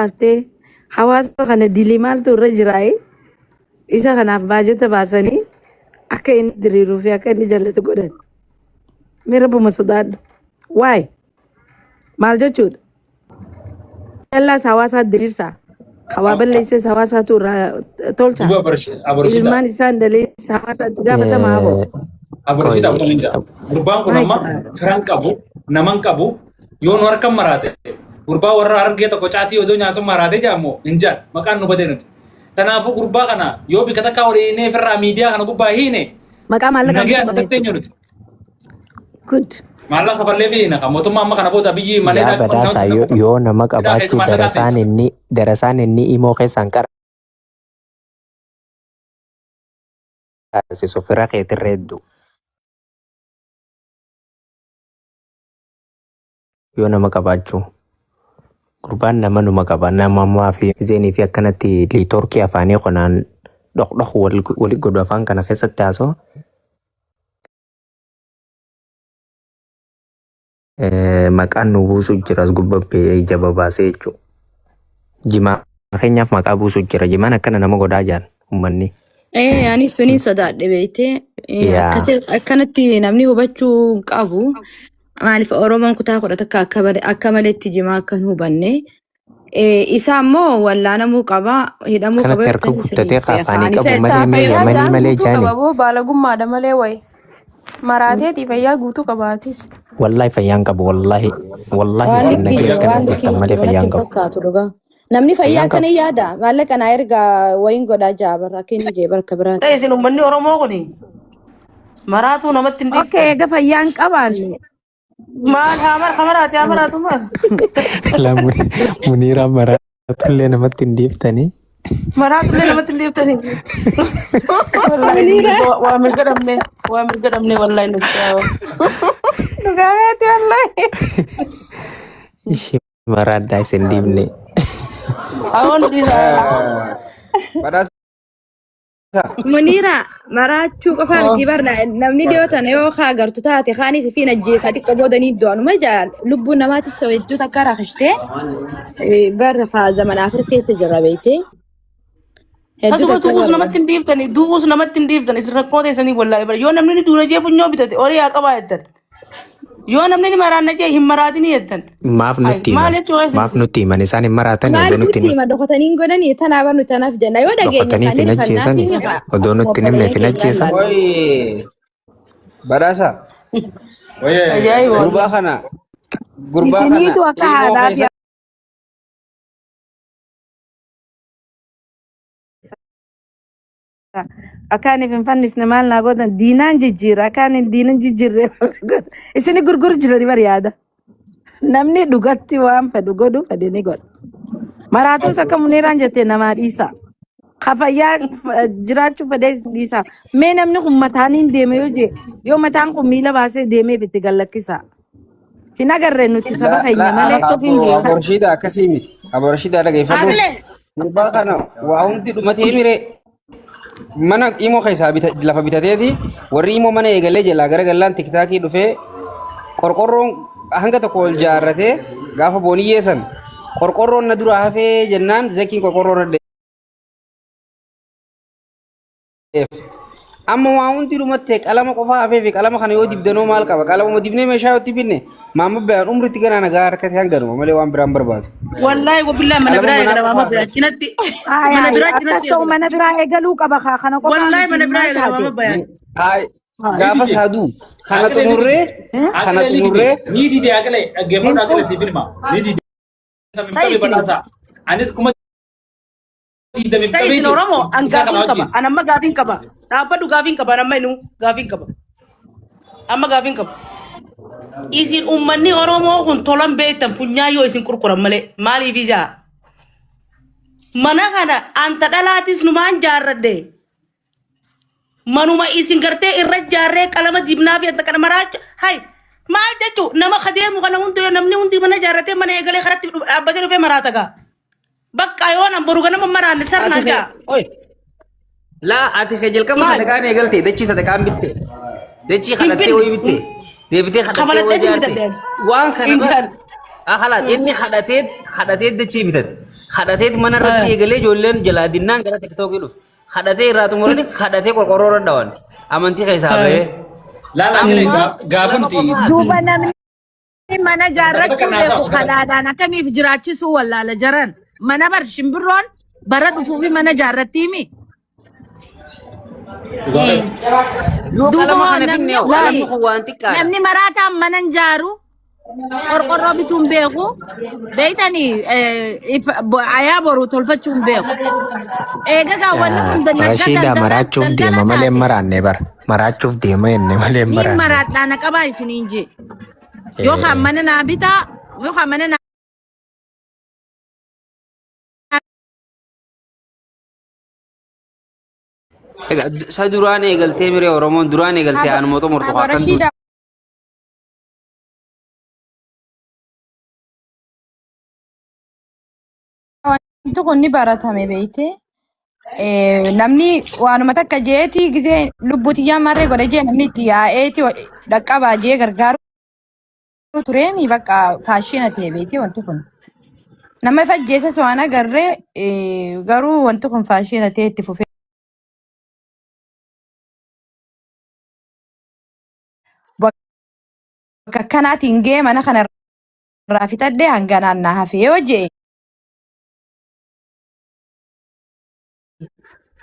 بافتي حواس خنا ديليمال تو رجراي إذا خنا باجت باسني أكين دريرو في أكين جلت قدر ميرا بمسوداد واي مال جود الله سواسا دريرسا خوابل ليس سواسا تو تولتا Juba aborshida. ilman isan dalil sawasa gabata maabo Aborshida utang inja. Gurbaan kun amma firan qabu, naman qabu, yoon harkan maraate. Gurbaa warra argee tokko caatii odoo nyaatu maraate jaammoo injaan maqaan nu badee nuti. Kanaafuu gurbaa kana yoo bika takka waliinee firraa miidiyaa kana gubbaa hiine maqaa maallaqa nagee akka tatteenyu nuti. good Maallaqa ballee fi naqa mootummaa amma kana booda biyyi malee yaa badhaasa yoo nama qabaachuu darasaan inni imoo keessaan qarqarsiisu fira keetirra hedduu yoo nama qabaachuu gurbaan nama numa qaba namammaa fi zeenii fi akkanatti liitorkii afaanii qonaan dhoqdhoq wali godhu afaan kana keessatti haasoo maqaan nu buusu jiras gubbabbee ija babaasee jechuudha. Jimaa keenyaaf maqaa buusu jira. Jimaan akkana nama godhaa jiran uummanni. Ani suni sodaadhe beekte akkanatti namni hubachuu qabu maaliif Oromoon kutaa kudha takka akka maleetti jimaa akkan hubanne isa ammoo wallaanamuu qaba hidhamuu qaba. Kanatti harka guddatee afaanii qabu malee malee jaani. Baalagummaadha malee wayi. Maraateeti fayyaa guutuu qabaatis. Wallahi fayyaan qabu wallahi isin nagee akkana jettan malee fayyaan qabu. Namni fayyaa akkana yaada maallaqa naa erga wayin godhaa jaabarra kennu jee barka biraati. Isin uummanni Oromoo kuni maraatuu namatti hin dhiibtan. Okay eega fayyaan qabaanne. Maal hamaraati hamaraatu maal? Muniiraan maraatullee namatti hin dhiiftanii. Maraatullee namatti hin dhiibtanii. Waa mirga dhabne wallahi nuti yaa'u. Dhugaameeti wallahi. Ishee maraaddaa isin dhiibne. Awwan Muniira maraachuu qofaa miti barna namni dhiyootan yoo kaa agartu taate kaanis fi najjeesaa xiqqoo boodanii iddoonuma jaal lubbuun namaatis hedduu takka rakkishtee bara haa zaman afir keessa jirra beeytee. Saduma du'uus namatti hin dhiiftanii isin rakkoo teessanii wallahi bara yoo namni duuna jee funyoo bitate horii haa qabaa jettan. Yoo namni maraanna jee hin maraatinii jettan. Maaf nutti himan isaan hin maraatan odoo nutti himan dhokotanii godhanii tanaa barnu tanaaf jenna yoo dhageenya kan ajjeesan odoo nutti himne fin ajjeesan. Badhaasa. Gurbaa kana. Isiniitu akka haadhaa Akaaniif hin fannisne maal naa godhan diinaan jijjiira akaaniif diinan jijjiirree isini gurgur jirani bari yaada namni dhugatti waan fedhu godhu fedhe ni godha maraatus akka Muniiraan jettee namaa dhiisa kafayyaa jiraachuu fedhe dhiisa mee namni kun mataaniin deeme yoo mataan kun miila baasee deemee bitti gallakkisa hin agarree nuti saba keenya malee Aborshida akkasii miti aborshida dhageeffatu gurbaa kana waa hundi dhumatee miree. Mana imo keessa lafa bitateeti warri imo mana eegalee jalaa gara gallaan tiktaakii dhufee qorqorroon hanga tokko ol jaarratee gaafa booniyyee san qorqorroon na dura hafee jennaan zakiin qorqorroon addeef amma waa hundi dhumattee qalama qofaa hafee fi qalama kana yoo dibdanoo maal qaba qalama dibnee meeshaa yoo dibinne maamma bayaan umritti ganaa nagaa harkate hanganuma malee waan biraan barbaadu. Wallahi gobilaa mana biraa eegala maamma bayaan cinatti mana biraa eegaluu qaba kana qofa. Wallahi mana biraa eegala maamma bayaan. Gaafa saaduu kana xumurree ni didee agalee dhaggeeffadhu agalee si filma ni didee. Anis kuma Isin Oromoo an gaafiin qaba an amma gaafiin qaba dhaabbadhu gaafiin qaba an amma inu gaafiin qaba amma gaafiin qaba. Isin uummanni Oromoo kun tolan beektan funyaa yoo isin qurquran malee maaliif ijaa mana kana anta dhalaatis numaan jaarradhe manuma isin gartee irra jaarree qalama dibnaa fi anta kana maraacha hay maal jechu nama kadeemu kana hundi namni hundi mana jaarratee mana eegalee karatti dhaabbatee dhufee maraata gaa bakka yoo nan boru ganama maraanne sarnaa gaa. Laa ati jalqaba sadaqaan eegalte dachii sadaqaan bitte dachii kadhattee wayii bitte. Deebitee kadhattee wayii jaarte waan kana halat inni kadhatee dachii bitate kadhatee mana irratti eegalee ijoolleen jalaa dinnaan gara tiktookii dhufe kadhatee irraa xumurani kadhatee qorqorroo irra dhawan amantii keessaa bahee Lala gaafa nuti Duuba namni mana jaarrachuu beeku kadaadhaan akkamiif jiraachisuu wallaala jaran. Mana bar shimbirroon bara dhufuufi mana jaarrattiimi. yoo Duuba qalama hoo kana namni finne qalamni kun waan xiqqaadha. namni maraataan mana hin jaaru qorqorroo bituun beeku beeytanii ayaa boru tolfachuun beeku. Eegagaa wanni kun Rashida maraachuuf deema malee hin maraanne bara. Maraachuuf deema jenne malee hin Niin maraanne. maraadhaan qabaa isiniin jee. Yookaan mana naa bitaa yookaan mana naa Egaa isa duraan eegaltee miree Oromoon duraan eegaltee anuma xumurtu Aba akkan Rashida wanti kun ni baratame beeyte. Namni waanuma takka jeeti gisee lubbutiyyaa marree godhe jee namni itti yaa'eeti dhaqqabaa jee gargaaru tureemi bakka faashina ta'e beeyte wanti kun. Nama ifa ajjeesas waan agarree garuu wanti kun faashina ta'e itti fufee. Bakka akkanaatiin gee mana kana irraa fitadhee hanga naannaa hafee yoo jee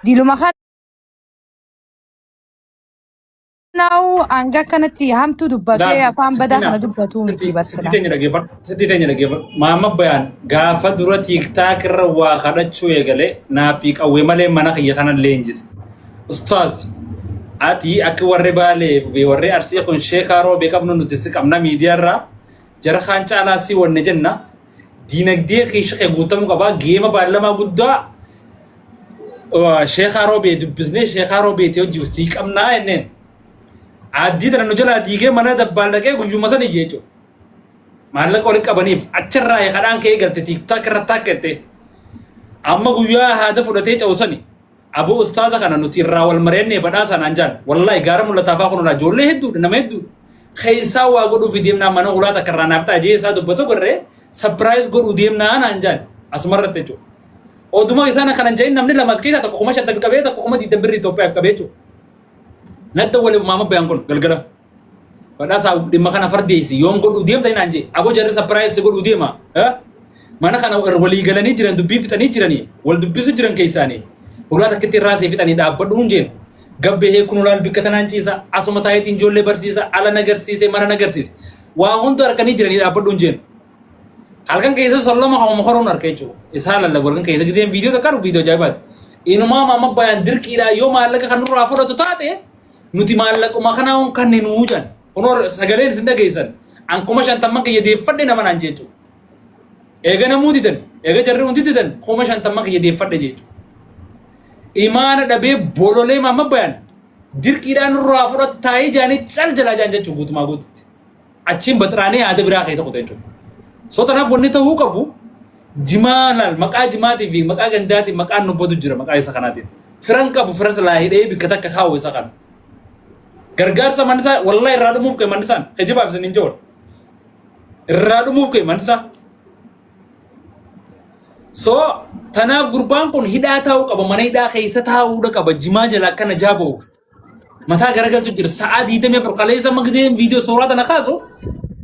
diluma kanaa'u hanga akkanatti hamtuu dubbatee afaan badaa kana dubbatu miti barsina. Sitti teenya dhaggeeffadhu. Maamma bayaan gaafa dura tiiktaak irra waa kadhachuu eegalee naafii qawwee malee mana kiyya kana leenjise. Ustaaz ati akka warri baalee warri arsii kun sheekaa roobee qabnu nuti si qabna miidiyaa irraa jara kaan caalaa si wanne jenna diinagdee keessa kee guutamuu qabaa geema baalamaa guddaa sheekaa roobee dubbisnee sheekaa roobeetii hojii si qabnaa jenneen. Addii tana nu jalaa diigee mana dabbaan dhaqee guyyuma sanii jechuudha. Maallaqa walitti qabaniif achirraa kadhaan kee galte tiiktaak irratti akkette. Amma guyyaa haada fudhatee cawsani. Aboo ustaaza kana nuti irraa wal mareennee badhaa sanaan jaan. Wallaahi gaara mul'ataa fa'aa kunirraa ijoollee hedduudha nama hedduudha. Keessaa waa godhuuf deemnaa mana ulaa takka irraa naaf ta'a jee isaa dubbatu gorree sapiraayiz godhuu deemnaa naan jaan asumarratti jechuudha. Oduma isaan kanan jedhin namni lamas keessaa tokko kuma 50 qabee tokko kuma 20 birrii Itoophiyaaf qabee jechuudha. Nadda wali maama bayaan kun galgala. Badhaasaa dhimma kana fardeessi yoom godhuu deemta inaan jee aboo jarri sapiraayiz godhuu deema. Mana kana walii galanii jiran dubbii fixanii jiranii wal dubbisu jiran keessaanii. Ulaa takkitti irraa see fixanii dhaabbadhuun jeen. Gabbee kun ulaan bikka tanaan ciisa asuma taayitiin ijoollee barsiisa ala nagarsiise mana nagarsiise. Waa hundi harkanii jiranii dhaabbadhuun jeen. Halkan keessa sollama hawama horoon harka jechuudha. Isaa lallabuu halkan keessa giseen viidiyoo takkaru viidiyoo ajaa'ibaati. Inumaa maama bayaan dirqiidhaa yoo maallaqa kan nurraa fudhatu taate nuti maallaquma kanaa kanneen wuujan. Kunoo sagaleen isin dhageessan. An kuma 50 kiyya deeffadhe nama naan jechuudha. Eega namuu didan eega jarri hundi didan kuma 50 kiyya deeffadhe jechuudha. Imaana dhabee bololee maama bayaan dirqiidhaan nurraa fudhatu taa'ee jaanii cal jalaa jaan jechuudha guutumaa guututti. Achiin baxiraanee yaada biraa keessa qote jechuudha. Sotanaaf wanni ta'uu qabu jimaalaal maqaa jimaatii fi maqaa gandaatiin maqaan nubbatu jira maqaa isa kanaatiin. Firan qabu fira silaa hidhee bikka takka kaa'u isa kana. Gargaarsa mannisaa wallahi irraa dhumuuf kee mannisaan kijibaaf isin hin jiru. Irraa dhumuuf kee mannisaa. So tanaaf gurbaan kun hidhaa taa'uu qaba mana hidhaa keessa taa'uudha qaba jimaa jala akkana jaaba'u. Mataa garagalchu jira sa'aa 24 qaleessa magazeen viidiyoo suuraa tana kaasu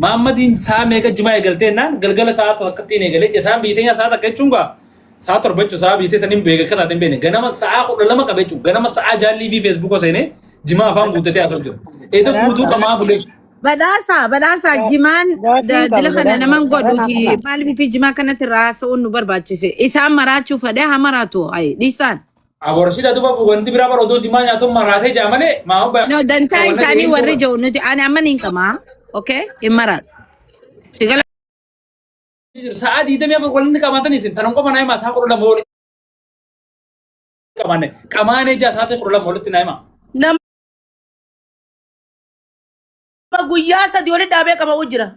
Mahammadiin saa meeqa jimaa eegaltee naan galgala saa takkattiin eegalee isaan biitee saa takka jechuun gaa saa torba jechuun saa biitee taniin beeka akka taateen beene ganama sa'aa 12 qabe jechuun ganama sa'aa jaallii fi feesbuukoo seenee jimaa afaan guuttatee haasa'u jira. Eeda guutuu qamaa bulee. Badhaasa jimaan dila kana naman godhuti maaliif fi jimaa kanatti irraa haasa'uun nu barbaachise isaan maraachuu fedhee haa maraatu dhiisaan. Aborshida duba wanti biraa bara odoo jimaa nyaatuun maraatee jaa malee maa obba. No dantaa isaanii warri jiru nuti ani amma niin qamaa okay hin maraatu. Sigala. Sa'aa 24 waliin qabaatan isin tanan qofa naa himaa saa 12 waliin qabaanne qamaanee jaa saa 12 walitti naa himaa. Nama guyyaa sadii walitti dhaabee qaba'uu jira.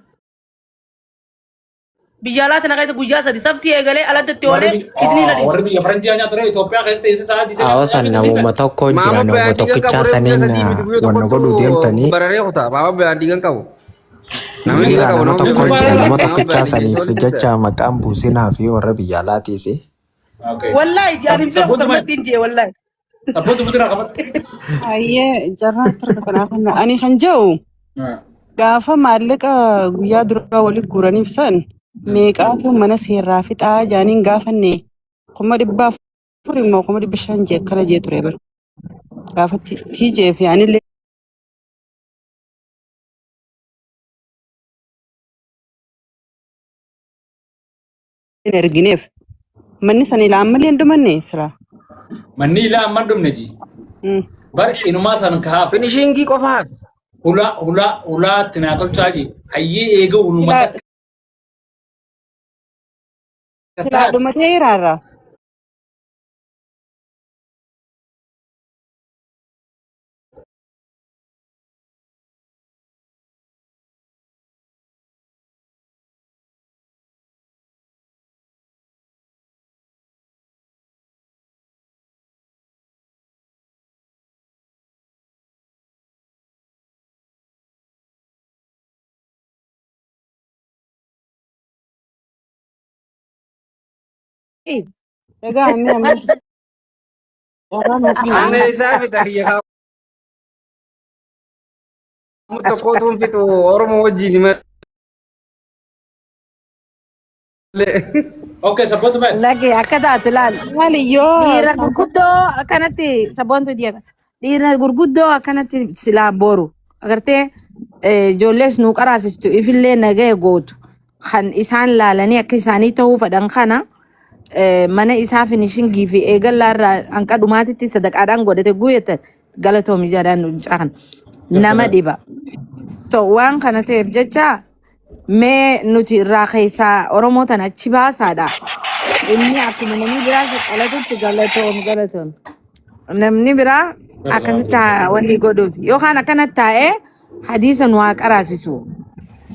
Biyya alaa tana keessa guyyaa sadii saftii eegalee alatti oolee isinii ladhiisa. Warri biyya Faranjii nyaatu ture Itoophiyaa keessa teessee sa'aa 24. Hawaasan namuma tokko jira namuma tokkichaa saniin wanna godhuu deemtanii. Bararee kutaa maama bayaan diigan qabu. Namni Dhiira qabu nama nama tokko beeku. jira nama Nama tokkichaa baadiyyaa saniif ijoollee jecha maqaan buusinaa fi warra biyya alaatiis. Okay. Wallahi jaarin beeku Sabboontu maal? gammaddiin jee wallahi. Sabboontu butiraa qabate. Ayyee jarraan tarka kanaaf ani kan jedhu gaafa maallaqa guyyaa duraa walitti guuraniif san meeqaatu mana seerraa fixaa jaaniin gaafanne 400 immoo 500 jee akkana jee ture bara gaafa tiijee fi anillee hin ergineef manni san ilaa ammallee hin dhumanne silaa. Manni ilaa amma dhumne ji. Bar inumaa san kaaf. Finishingii qofaaf. Hulaa tinaa tolchaa ji. Hayyee eega ulumata. Silaa dhumatee jiraarraa. Egaa amma Amma isaa fi xariyya qabu tokkootuun fixu Oromoo wajjin malee. Okay, sabboontu maal? Lagi akka taatu laal. maaliyyoo Dhiira gurguddoo akkanatti sabboontu diyaga. Dhiira gurguddoo akkanatti silaa boru. Agartee ijoollees nuu qaraasistu ifillee nagaya gootu. Kan isaan laalanii akka isaanii ta'uu fedhan kana mana isaa finishingii fi eegallaarraa hanqa dhumaatitti sadaqaadhaan godhate guyyatan galatoomi jedhaan nuncaan nama dhiba. So waan kana ta'eef jecha mee nuti irraa keessaa Oromoo tana achi baasaadha. Inni akkuma namni biraa qalatutti galatoom. Namni biraa akkasitti wanni godhuuti. Yookaan akkanatti taa'ee hadiisa nu haa qaraasisu.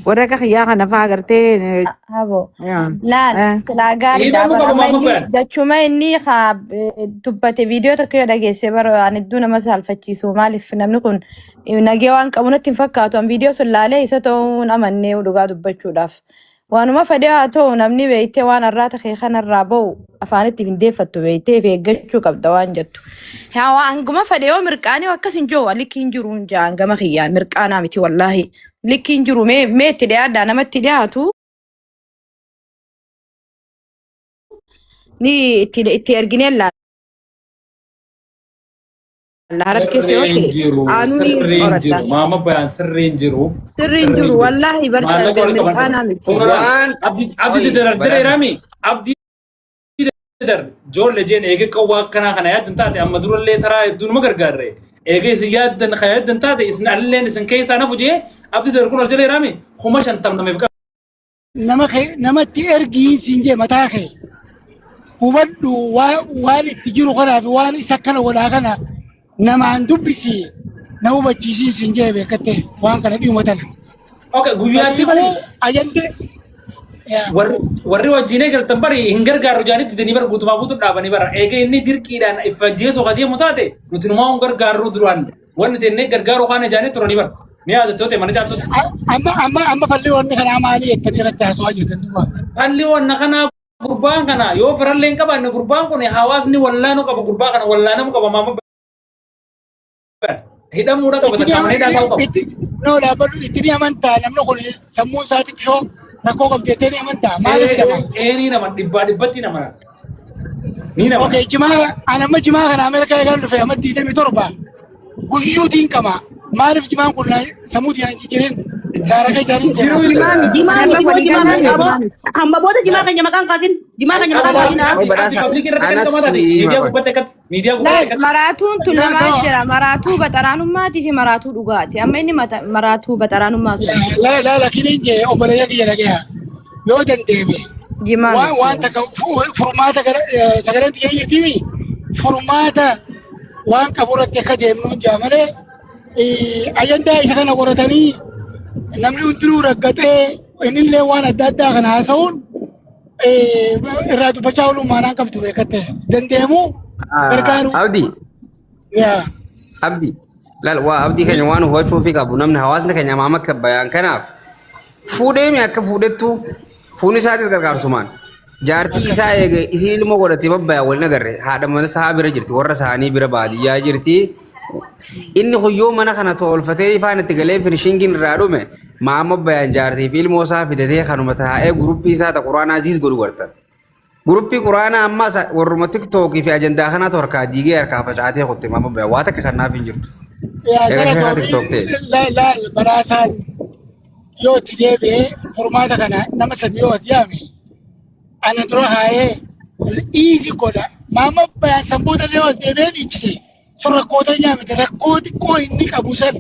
Warra akka xiyyaa kana fa'aa agartee. Habo. yaa. Laal silaa gaariidha Dhiibama bara qaba amma maamma inni bayan. jechuma inni haa dubbate viidiyoo tokko yoo dhageesse bara waan hedduu nama saalfachiisu maaliif namni kun nagee waan qabu natti hin fakkaatu an viidiyoo sun laalee isa ta'uu amannee dhugaa dubbachuudhaaf. Waanuma fedhee haa ta'u namni beektee waan irraa ta'e kanarraa bahu afaanitti hin deeffattu beektee fi eeggachuu qabda waan jettu. Yaa waan hanguma fedhee yoo mirqaanii akkas hin jiru likki hin jiru hin jaa hangama kiyyaan mirqaanaa miti wallaahi. Likki hin jiru mee itti dhiyaadhaa namatti dhiyaatu ni itti erginee laalla harkisee yoo ta'e aanuu ni qoradha. Maama bayaan sirri hin jiru. Sirri hin jiru wallaahi Maallaqa walitti mirqaanaa miti. Abdi didar jedhee raami. Abdi didar ijoollee jeen eege qawwaa akkanaa kana yaaddan taate amma durallee taraa hedduu nama gargaarre. Eege isin yaaddan kan yaaddan taate isin alleen isin keessaa nafu jee abdi didar kun jedhee raami kuma shantam nameef qaba. namatti ergii siin jee mataa kee hubadhu waan itti jiru kanaa fi waan isa kana godhaa kana namaan dubbisi na hubachiisii siin jee beekatte waan kana dhiumatan. Okay, guyyaatti Ajante warri wajjin eegaltan bari hin gargaaru jaanitti danii bara guutumaa guutuu dhaabanii bara eega inni dirqiidhaan ifa jeesoo ka deemu taate nuti numaa hin gargaarru duraan wanni tennee gargaaru kaana jaanii turanii bara ni yaadattoota mana caaltutti. amma fallee wanni kanaa maalii jettanii irratti haasawaa jirtan duuba. Falli wanna kanaa gurbaan kana yoo firallee hin qabaanne gurbaan kun hawaasni wallaanuu qaba gurbaa kana wallaanamuu qaba maama hidhamuudha qaba tattaamanii hidhaa ta'uu qaba. No dhaabballu itti ni amantaa namni kun sammuu isaati bishoo rakkoo qabdeettee ni amantaa maaliif hidhama? Ni nama dhibbatti nama ni nama. Okay, anamma jimaa kana Ameerikaa eegalu dhufe amma 27 guyyuutiin qaba. Maaliif jimaan kun sammuu diinaan jijjiirin daaraka isaanii jira. Amma booda jimaa keenya maqaan kaasin. Jimaa keenya maqaan kaasin. Maraatuun tun lamaa jira. Maraatuu baxaraanummaati fi maraatuu dhugaati. Amma inni maraatuu baxaraanummaa sun. Lakiniin jee obboleeyya kiyya dhagayaa yoo dandeeme waan takka furmaata sagaleen xiyyaa jirtimi furmaata waan qabu irratti akka deemnuun jaa malee ajandaa isa kana qoratanii namni hundinuu raggatee innillee waan adda addaa kana haasa'uun irraa dubbachaa ooluun maanaan qabdu beekatte dandeemuu gargaaru. Abdi laal waa abdii keenya waan hubachuu fi qabu namni hawaasni keenya maama akka bayaan kanaaf fuudhee mi akka fuudhettu fuuni isaatis gargaarsumaan jaartii isaa eege isin ilmoo godhatee babbaya wal nagarre haadha mana isaa bira jirti warra isaanii bira baadiyyaa jirti inni huyyoo mana kana tolfatee ifaan itti galee finishingin irraa dhume maama bayaan jaartii fi ilmoo isaa fidatee kanuma taa'ee guruppii isaa ta quraana aziz godhu gartan guruppii quraana amma warruma tiktookii fi ajandaa kana torkaa diigee harkaa facaatee qotte maama bayaan waa takka kanaaf hin jirtu. Gara tiktook ta'e. Laal baraasaan yoo itti deebi'ee furmaata kana nama sadii yoo as yaame ana dura haayee iisi godha maama bayaan sanboota yoo as deebi'ee dhiichise sun rakkoota nyaamite rakkoo xiqqoo inni qabu san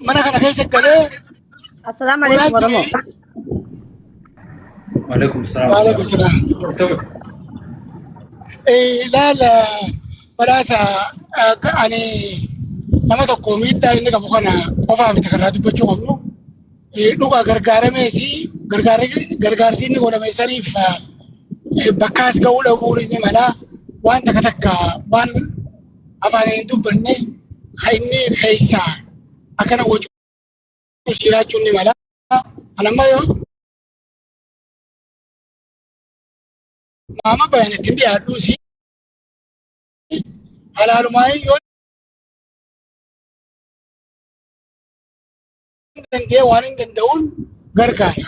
mana kana keessa galee Assalamualaikum warahmatullahi. Waalaikum salaam. Waalaikum salaam. Laala baraasa ani nama tokko miidhaa inni qabu kana qofaa miti karaa dubbachuu qabnu dhugaa gargaarsi inni godhame saniif bakkaas ga'uu dhabuun inni mala waan takka waan afaan hin dubbanne inni keessaa akkana gochuu jiraachuu inni mala. Anamma yoo maama bayaan ittiin dhiyaadhuu si halaalumaa yoo danda'e waan hin danda'uun gargaara.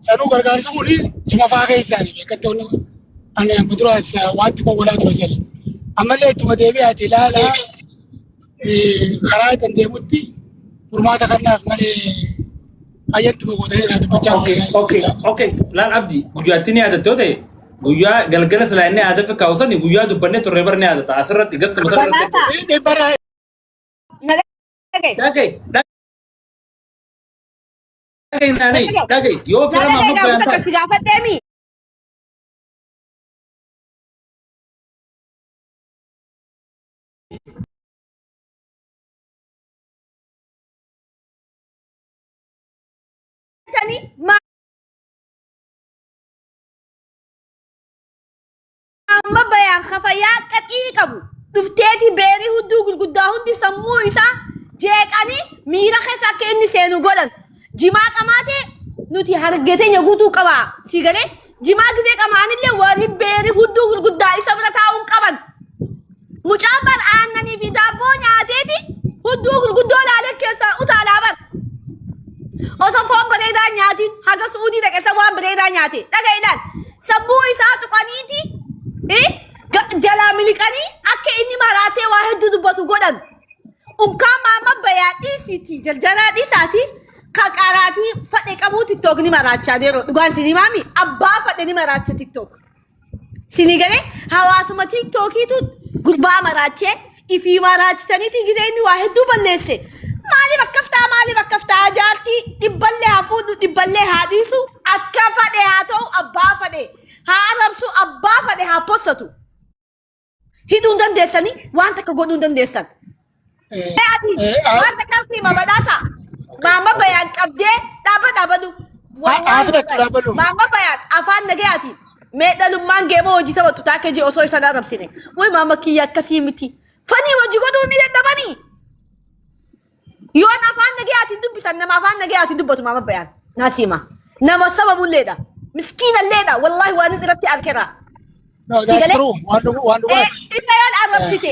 Sanuu gargaarsi kun suma faa keessaanii beekatte ani amma duraas wanti kun walaa ture sani. Ammallee ittuma deebi'aati ilaalaa karaa dandeemutti furmaata kanaaf malee ayyantu gogootanii irraa dubbachaa Okay. Laal abdi guyyaatti ni yaadatte yoo ta'e guyyaa galgala silaa inni yaada fi kaawusanii guyyaa dubbannee turree barnee yaadata asirratti gasta mata irratti. Dhagay yoo fira maamma bayaan taate. Amma bayaan kafayaa qaxii qabu dhufteeti beerii hudduu gurguddaa hundi sammuu isaa jeeqanii miira keessa akka inni seenu godhan jimaa qamaatee nuti hargeteenya guutuu qabaa si galee jimaa gisee qamaanillee warri beerii hudduu gurguddaa isa bira taa'uun qaban mucaan bar aannanii fi daabboo nyaateeti hudduu gurguddoo laalee keessaa utaalaa bar osoo foon bareedaa nyaatiin haga suudii dhaqe waan bareedaa nyaate dhaga ilaal sammuu isaa tuqaniiti jalaa miliqanii akka inni maraatee waa hedduu dubbatu godhan unkaa maama bayaan dhiisiiti jaljalaa dhiisaati kaqaraatii fadhe qabuu tiktook ni maraachaa deeroo dhugaan sinii maami abbaa fadhe ni maraacha tiktook sinii galee hawaasuma tiktookiitu gurbaa maraachee ifii maraachitaniiti gisee inni waa hedduu balleesse maaliif akkaftaa jaartii dhibballee haa fuudhu dhibballee haa dhiisu akka fadhe haa ta'u abbaa fadhe haa arrabsu abbaa fadhe haa possatu hidhuun dandeessanii waan takka godhuun dandeessan. Waan takka siima badhaasa maama bayaan qabdee dhaabbatu. Maama bayaan afaan nagayaati meedhalummaan geema hojii taphatu taakee jee osoo isa arrabsine way maama kiyya akkasii miti fanii hojii godhuun ni dadhabanii. Yoon afaan nagayaatiin dubbisan nama afaan nagayaatiin dubbatu maama bayaan naasima nama sababulleedha miskiinalleedha wallahi waan irratti alkeera. That's true. Waan isa yoon arrabsite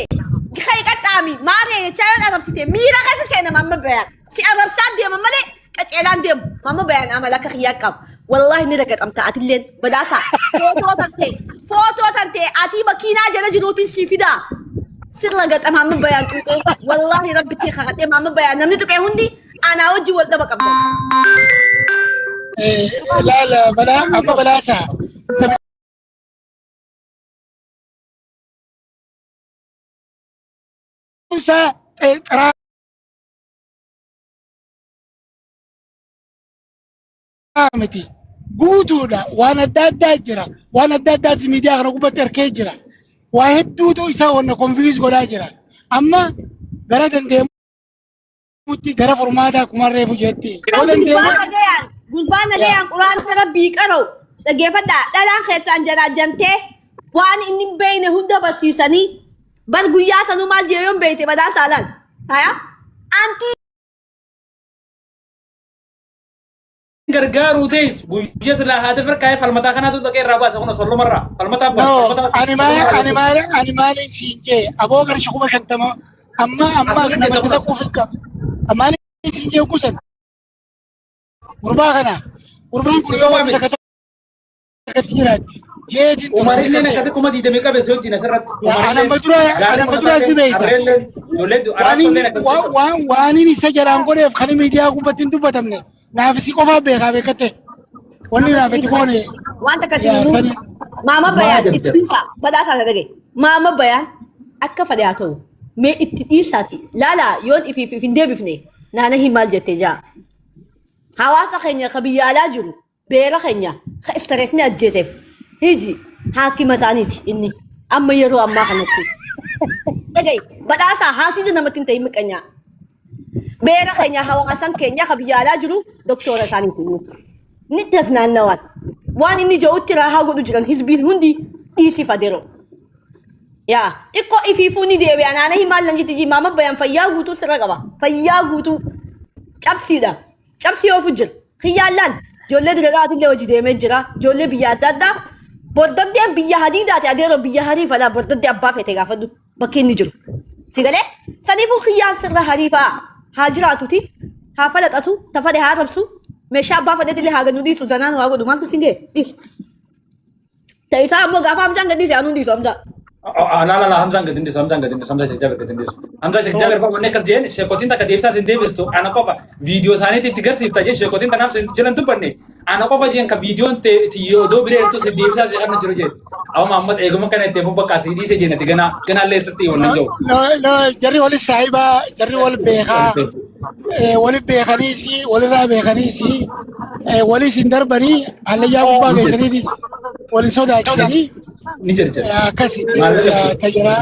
kai qaxaami maaree jecha yoon arrabsite miira keessa seena maama bayaan si arrabsaan deema malee qaceelaan deemu maama bayaan amala akka kiyyaa qaba wallahi ni ragaxamta atilleen badhaasa footoo tante ati makiinaa jala jiruutiin si fidaa. Sirla gata maama bayaan tuqee wallahi rabbitti kakatee maama bayaan namni tuqee hundi anaa wajji wal dhaba qabda. Laala amma balaasaa. Isa xeeraa miti guutuudha waan adda addaa jira waan adda addaati miidiyaa kana gubbatti arkee jira. Waa hedduutu isaa wanna konfiis godhaa jira. Amma gara dandeemutti gara furmaataa akkuma reefu jetti. Gurbaan nagayaan quraana rabbii qara'u dhaggeeffadhaa dhalaan keessaan jaraajantee waan inni hin beekne hunda barsiisanii bal guyyaa sanuu maal jee yoon beeyte badaa saalaan haya anti gargaaru tees guyyaa silaa haati firqaa falmataa kanaatu dhaqee irraa baasa kuna sollomarraa falmataa No, falmataa animale sinje. Abo garshi kuma shantama. Amma Asli nama kita tana pula. kufika. Amani sinje kusan. Urba kana. Urba Si kuyo kau wa ambil. kita kata jirat. Jedin. Umarillee na kasi kuma diidame qabe si wajjin asirratti. Ya, ana madura asli beeyta. Abrellee ijoollee arabsollee na kasi. Waanin isa jalaan godheef kan miidiyaa gubbaatti hin dubbatamne. Naaf si qofaa beekaa beekate. Wanni naaf itti goone. wanta Ya, kasinu sani. mama bayan Maal itti jette? dhiisa badaa sana dhage mama bayan akka fadhe haa ta'u mee itti dhiisaati laala yoon ifiif hin deebifne naana himaal jette jaa hawaasa keenya ka biyya alaa jiru beera keenya ka istareesni ajjeeseef hiji haakima isaaniiti inni amma yeroo ammaa kanatti dhagay badhaasaa haasisa namatti hin ta'in miqanyaa beera keenya hawaasan keenya ka biyya alaa jiru doktora isaaniiti ni tasnaannawaan waan inni ja'utti raahaa godhu jiran hizbiin hundi dhiisi fadero yaa xiqqoo ifiifuu ni deebi'a naana himaal nan jitti maama bayan fayyaa guutuu sirra qaba fayyaa guutuu cabsiidha cabsii oofu jira kiyyaallaan ijoollee diraqaatillee hojii deemee jira ijoollee biyya adda addaa bordoddeen biyya hadiidaati adeeroo biyya hariifadha bordoddee abbaa feete gaafadhu bakki inni jiru si galee saniifuu kiyyaan sirra hariifaa haa jiraatuti haa falaxatu tafade haa rabsu meeshaa abbaa fadheetillee haa gannu dhiisu zanaan waa godhu maaltu singee dhiisu ta'isaa ammoo gaafa hamsaan gadhiise anuun dhiisu hamsaa La Hamzan gadindisu Hamzan Sheikh Jabir gadindisu Hamzan Sheikh Jabir baru nekas jen Sheikhotin tak deebisa sin deebistu ana qofa video isaanii itti garsiifta je Sheikhotin tanaaf sin jiran dubbanne ana qofa jen ka videoon te yoo bireertu sin deebisa sin kana jiru je aw Muhammad eeguma kana itti fuba kasi diise jenati gana leessatti wannan jau No, jarri wali saahiba, jarri wali beekaa. Wali beekaniisi, walirraa beekaniisi. Wali isin darbanii hallayyaa gubbaa keessaniitis wali sodaachisanii. ni jira Akkasi tajira.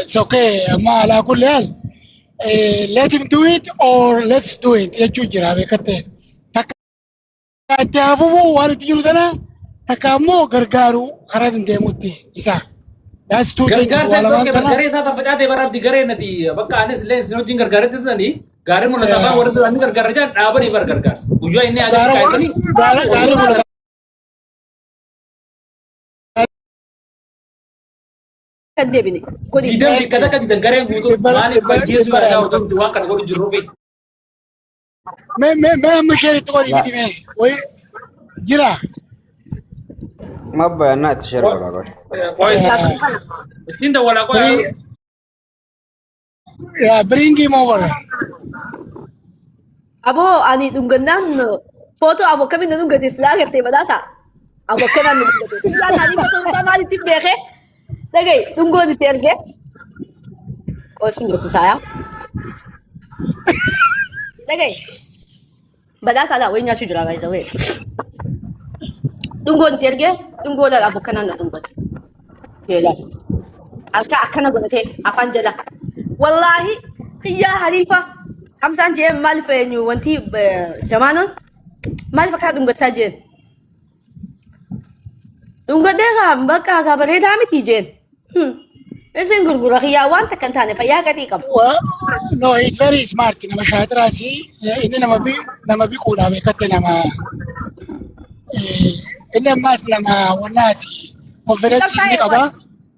It's okay. Amma alaa kulli haal. Let him do it or let's do it jechuu jira beekatte. Takka itti hafuuf waan itti jiru sana takka ammoo gargaaru karaa ittiin deemutti isaa. That's two things. gargaarsa Waa lamaan tokko kana. garee isaa facaatee baraabdi garee nati bakka anis illee sin wajjin gargaaratti sanii gaarii mul'ata afaan warri duraan ni gargaara jaan dhaabanii bar gargaarsa guyyaa inni adaa kaayisanii Gaarii mul'ata. kan deebine godhi diidam dikkata akka diidan gareen guutuu maaliif fajjeessu yaada otoo waan kana godhu jirruufi Mee amma isheen itti godhi miti mee wayi jira. Mabba yana itti sharba babar. ittiin dawwalaa qoyaa Bring him over. Abo ani dungganaan foto abo kami na dunggate sila garte badasa. Abo kana na dunggate. Sila tadi foto ta mali tip beke. Lagay dunggo ni perge. O singo sa saya. Lagay. Badasa la wenya chu jura guys away. Dunggo ni perge, dunggo la abo kana na dunggot. Jela. Alka akana gonate afan jala. Wallahi hiya harifa Hamzan je mal fenyu wanti zamanon mal fa ka dungata jen dungade ga baka ga bare da miti jen esin gurgura khiya wanta kan tane fa ya gati kam No, he's very smart. Nama shaatirasi. Inni nama biquudha beekatte nama. Inni ammas nama wannaati. Konferensi inni qaba.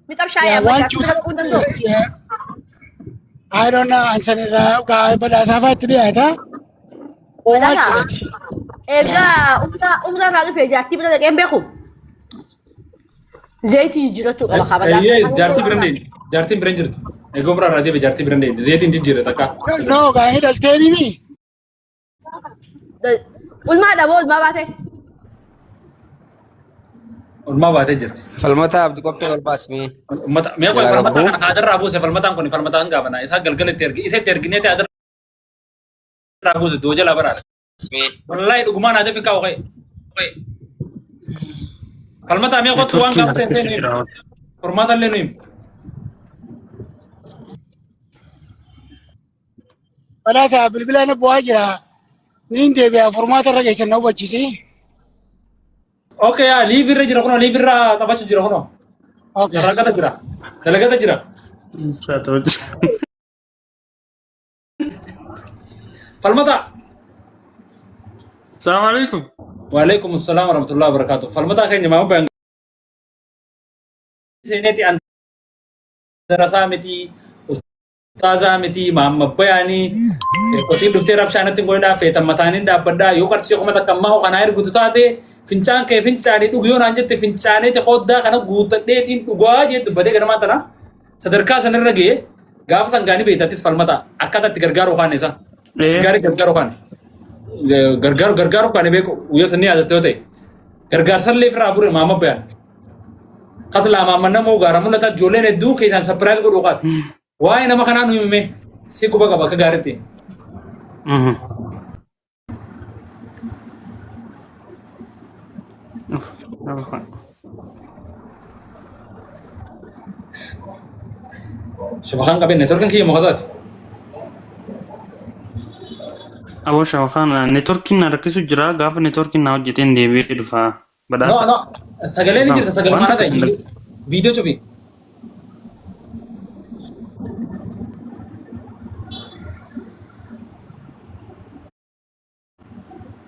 mitab shaya Waan baka kundan do I don't know. Ansanirraa badhaasafaatti dhiyaata. Oomaa jirati. ega umra ra dufe jatti bida da beku zaiti jiratu qaba khabada jaartiin biran jirti eegumraa irraa deebi jaartii biran deebi zeetiin jijjiirre takka No, gaa hidhalteeni mi? ulma da bo ulma bate olmaa baatee jirti Falmata abdi qophee wal baasmee. ummata mee qoy falmataa kana kaadarraa buuse falmataan kun falmataan gaafana isaa galgala itti ergi isa itti erginee ta'e adarraa buuse doo jala baraara wallahi dhugumaan haa dafi kaa'u qe'e falmataa mee qottu waan gaafa seensee formaata illee nu himu Badhaasa bilbilaan bu'aa jira. Niin deebi'a furmaata irra geessan na hubachiisi. okay yaa liiv irra jira kunoo liiv irra taphachuu jira kunoo Okay. jarraaqata jira dalagata jira falmata السلام عليكم. وعليكم السلام ورحمة الله وبركاته falmata keenya maamu bayan seeneti an darasaa miti ustaazaa miti maamma bayaanii qotiin dhuftee rabshaanatti godhaa feetan mataaniin dhaabbadhaa yoo qarshii kuma takka ammaa kanaa ergutu taate fincaan kee fincaanii dhugu yoo naan jette fincaaneeti hoddaa kana guuttadheetiin dhugaa jee dubbatee ganamaa tana sadarkaa sanarra ga'ee gaafa sangaanii beektattis falmata akkatatti gargaaruu kaane isa gaarii gargaaruu kaane gargaaru kaane beeku yoo sanni yaadatte yoo ta'e gargaarsallee firaa bure maamma bayaan kaslaa maamma namoo gaara mul'ata ijoolleen hedduu keessaan sapiraayiz godhuu qaate waa'ee nama kanaa nu himime si quba qaba akka gaariitti. Shabakan qabeen neetworkiin kiyya mukasaati. أبو شوخان نتوركين نركزو جرا غاف نتوركين ناو جتين ديبي دفا بداس. No, sagalee ni jirta sagalee mana ta'e viidiyoo cufi.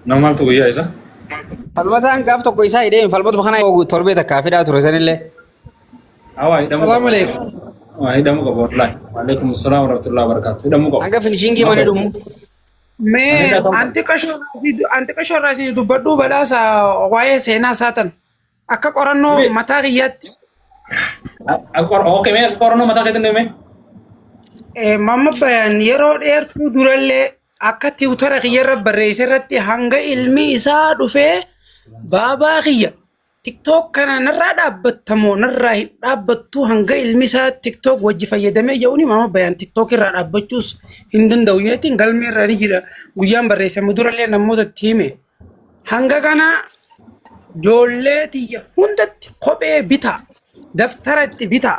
Namaaltu guyyaa isa. Falmataan gaaf tokko isaa hidhee falmatu kana torbee takkaa fidaa ture sanillee. Awaa hidhamu qaba. Salaamu alaikum. Waa hidhamu qaba wallahi. Waalaikum salaam wa rahmatullahi wa barakatuh. Hidhamu qaba. Hanga finishingii mana dhumu. Mee anti qashorraa isin dubbadhuu badhaasa waa'ee seenaa isaatan akka qorannoo mataa kiyyaatti. Okay, mee akka qorannoo mataa keetti deeme. Mamma bayan yeroo dheertuu durallee akka tiwutara kiyyarra barreesse irratti hanga ilmi isaa dhufee baabaa kiyya tiktok kana narraa dhaabbattamoo narraa hin dhaabbattu hanga ilmi isaa tiktok wajji fayyadamee jedhuuni mamma bayan tiktok irraa dhaabbachuus hin danda'u yeetiin galmee irraa ni jira guyyaan barreessame durallee namoota itti hime hanga kana ijoollee tiyya hundatti kophee bitaa daftara itti bitaa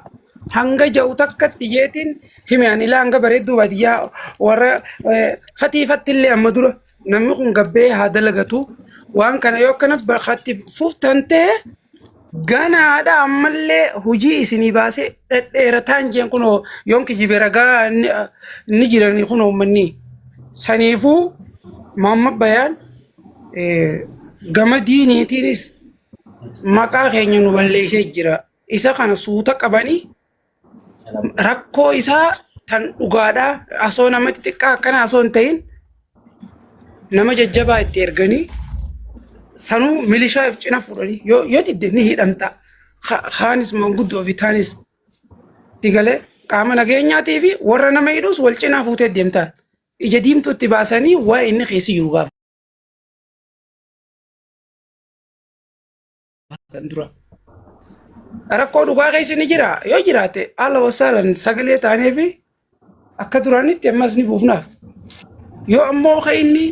hanga ja'u takkatti jeetiin hime ani ilaa hanga bareedduu baadiyyaa warra katiifatti illee amma dura namni kun gabbee haa dalagatu waan kana yoo akkana bakatti fuuftan ta'e ganaadha ammallee hojii isinii baasee dhedheerataan jeen kun yoon kijibe ragaa ni jiranii kun uummanni saniifuu mamma bayaan gama diiniitiinis maqaa keenya nu balleessee jira isa kana suuta qabanii rakkoo isaa tan dhugaadhaa asoo namatti xiqqaa akkana asoo hin ta'in nama jajjabaa itti erganii sanuu milishaa if cina fudhanii yoo didde ni hidhamta haanis manguddoo fi taanis digalee qaama nageenyaatii fi warra nama hidhuus wal cinaa fuutee deemtaa ija diimtuutti baasanii waa inni keessi jiru gaafa. Rakkoo dhugaa keessa ni jira yoo jiraate haala wasaalan sagalee taanee fi akka duraanitti ammas ni buufnaaf yoo ammoo kan inni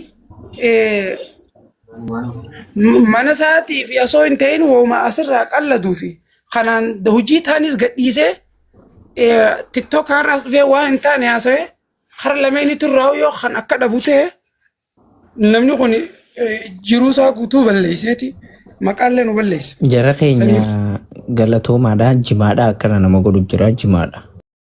mana isaatii fi asoo hin ta'in wooma asirraa qalladuu fi kanaan hojii taanis gadhiisee tiktok kanarraas dhufee waan hin taane haasa'ee kara lameenitu irraa yoo kan akka dhabu ta'e namni kun jiruu isaa guutuu balleesseeti maqaallee nu balleesse. Jara keenya galatoomaadha jimaadha akkana nama godhu jira jimaadha.